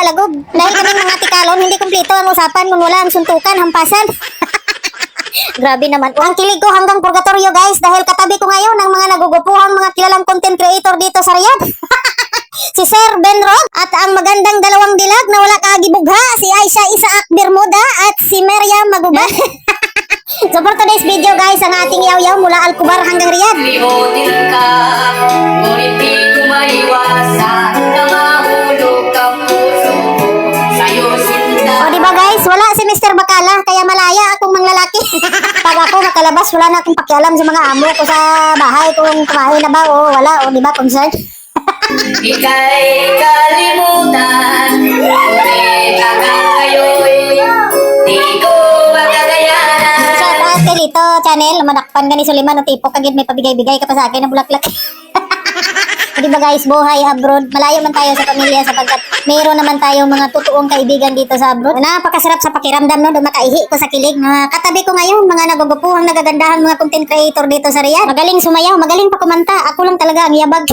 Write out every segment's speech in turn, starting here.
nagpalagob. Dahil kaming mga tikalon, hindi kumpleto ang usapan kung wala ang suntukan, hampasan. Grabe naman. Ang kilig ko hanggang purgatorio guys dahil katabi ko ngayon ng mga nagugupuhang mga kilalang content creator dito sa Riyadh. Si Sir Benrod at ang magandang dalawang dilag na wala kagibugha, si Aisha Isaak Bermuda at si Maria Maguban. So for today's video guys, ang ating yaw-yaw mula Al-Kubar hanggang Riyadh. Limutin ka, ngunit di ko maiwasan na mahulog ang puso ko sa'yo sinta. O diba guys, wala si Mr. Bakala, kaya malaya akong manglalaki. Pag ako nakalabas, wala na akong pakialam sa mga amo ko sa bahay kung kumain na ba o wala, o diba concern. Ika'y kalimutan, ngunit hanggang ngayon di ko magkakayanan. Shout out kay Lito channel, madakpan ka ni Suliman o tipo kagid may pabigay-bigay ka pa sa akin ng bulaklak. Di ba guys, buhay abroad, malayo man tayo sa pamilya sapagkat mayroon naman tayong mga totoong kaibigan dito sa abroad. Napakasarap sa pakiramdam no, makaihi ko sa kilig. Katabi ko ngayon, mga nagugupuhang nagagandahang mga content creator dito sa Riyadh. Magaling sumayaw, magaling pa kumanta. Ako lang talaga ang yabag.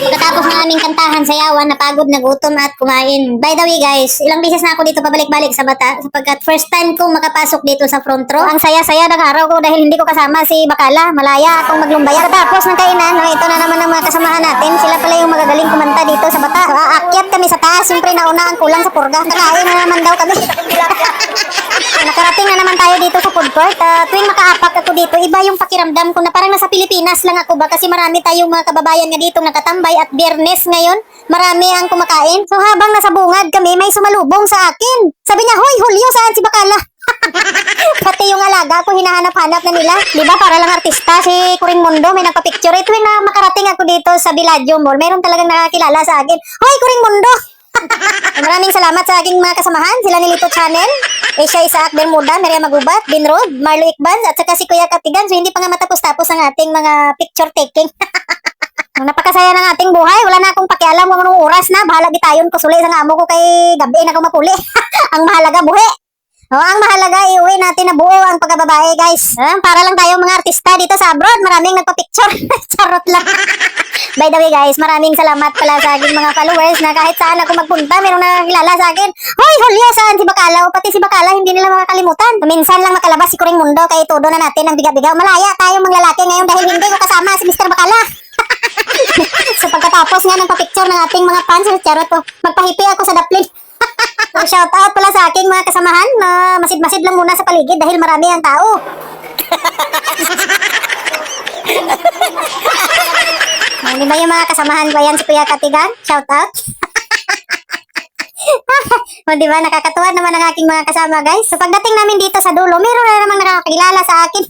Pagkatapos ng aming kantahan, sayawan, napagod, nagutom at kumain. By the way guys, ilang beses na ako dito pabalik-balik sa Bata sapagkat first time kong makapasok dito sa front row. Ang saya-saya ng araw ko dahil hindi ko kasama si Bakala. Malaya akong maglumbaya. Pagkatapos ng kainan, ito na naman ang mga kasamahan natin. Sila pala yung magagaling kumanta dito sa Bata. So, aakyat kami sa taas. Siyempre nauna ang kulang sa purga. Kakain na naman daw kami. Nakarating na naman tayo dito sa food court. Tuwing makaapak ako dito, iba yung pakiramdam ko na parang nasa Pilipinas lang ako ba kasi marami tayong mga kababayan nga dito nakatambay at Biyernes ngayon, marami ang kumakain. So habang nasa bungad kami, may sumalubong sa akin. Sabi niya, "Hoy, Julio, saan si Bakala?" Pati yung alaga ko, hinahanap-hanap na nila. Diba, para lang artista, si Kuring Mundo, may nagpa-picture. Tuwing na makarating ako dito sa Villaggio Mall, mayroon talagang nakakilala sa akin. "Hoy, Kuring Mundo!" Maraming salamat sa aking mga kasamahan. Sila ni Lito Channel, Aisha Isaak Bermuda, Maria Magubat, Benrod, Marlo Ikban, at saka si Kuya Katigan. So hindi pa nga matapos-tapos ang ating mga picture taking. Napakasaya ng ating buhay. Wala na akong pakialam kung anong oras na. Bahala gitayon ko suli sa amo ko kay gabi na ako mapuli. Ang mahalaga buhi. Ang mahalaga iuwi natin na buo ang pagkababae guys. Para lang tayo mga artista dito sa abroad. Maraming nagpa-picture. Charot lang. By the way guys, maraming salamat pala sa aking mga followers na kahit saan ako magpunta, mayroong nakakilala sa akin. "Hoy, Julio, saan si Bakala?" O pati si Bakala, hindi nila makakalimutan. Minsan lang makalabas si Kuring Mundo kay todo na natin ang biga-biga. Malaya tayong mga lalaki ngayon dahil hindi ko kasama si Mr. Bakala. So pagkatapos nga ng pa-picture ng ating mga fans, charot ko, magpahipi ako sa daplin. So shout out pala sa aking mga kasamahan na masid-masid lang muna sa paligid dahil marami ang tao. Di ba yung mga kasamahan ko yan si Kuya Katigan? Shout out. O diba, nakakatuwa naman ang aking mga kasama guys. So pagdating namin dito sa dulo, meron na namang nakakilala sa akin.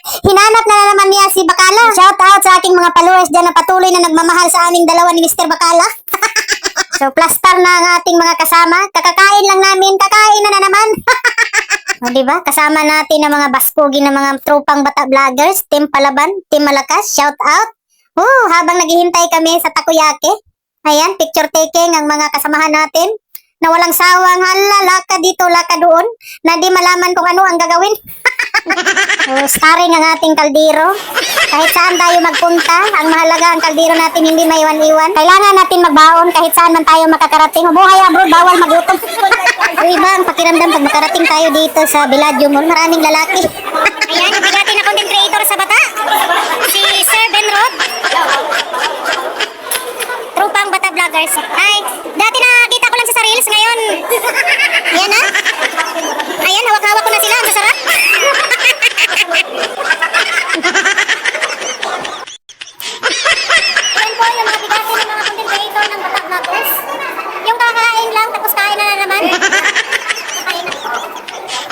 Hinanap na naman niya si Bakala. Shout out sa aking mga followers dyan na patuloy na nagmamahal sa aming dalawa ni Mr. Bakala. So plastar na ang ating mga kasama. Kakakain lang namin, kakain na naman. O diba, kasama natin ang mga baspugi ng mga tropang bata vloggers, Team Palaban, Team Malakas, shout out. Habang naghihintay kami sa takoyaki, ayan, picture taking ang mga kasamahan natin na walang sawang laka dito, laka doon, na di malaman kung ano ang gagawin. Starring ang ating kaldero. Kahit saan tayo magpunta, ang mahalaga ang kaldero natin hindi maiwan-iwan. Kailangan natin magbaon kahit saan man tayo makakarating. Buhay abroad, bawal magutom. Iba ang pakiramdam pag makarating tayo dito sa Villaggio Mall, maraming lalaki. Ayan, yung bigati na content creator sa Bata, si Sir Benrod. Trupang Bata Vloggers. Ay, dati nakita ko lang sa Reels, ngayon. Ayan na. Ayan, hawak-hawak ko na sila. Ang sarap. Ayan po yung mga bigati ng mga content creator ng Bata Vloggers. Yung kakain lang, tapos kain na naman. Kain na.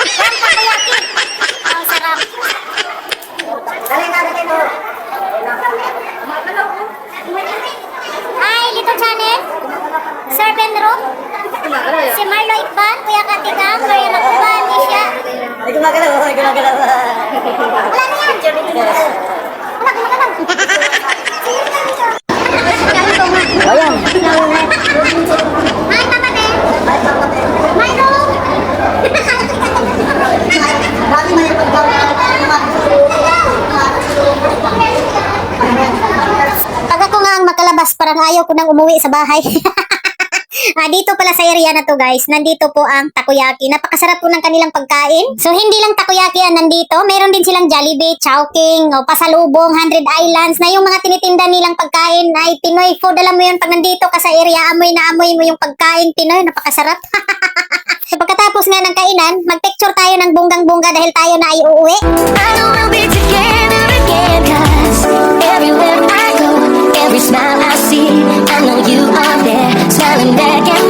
Yan, takoyaki. Ang sarap. Hi, Lito Channel. Sir Benrod. Si Marlo Ikban, Kuya Katigang, Maria Maguban, Isha. Ay, gumagalaw. Wala Ayan. Hi, Papa Te. Hi, Ro. Pag ako nga ang makalabas, parang ayaw ko nang umuwi sa bahay. Dito pala sa area na to guys, nandito po ang takoyaki. Napakasarap po ng kanilang pagkain. So hindi lang takoyaki ang nandito, meron din silang Jollibee, Chowking, o pasalubong, 100 Islands, na yung mga tinitinda nilang pagkain ay Pinoy food. Alam mo yun, pag nandito ka sa area, amoy na amoy mo yung pagkain Pinoy, napakasarap. So pagkatapos nga ng kainan, magpicture tayo ng bunggang-bungga dahil tayo na ay uuwi. I know we'll be together again, 'cause everywhere I go, every smile I see, I know you are there, smiling back at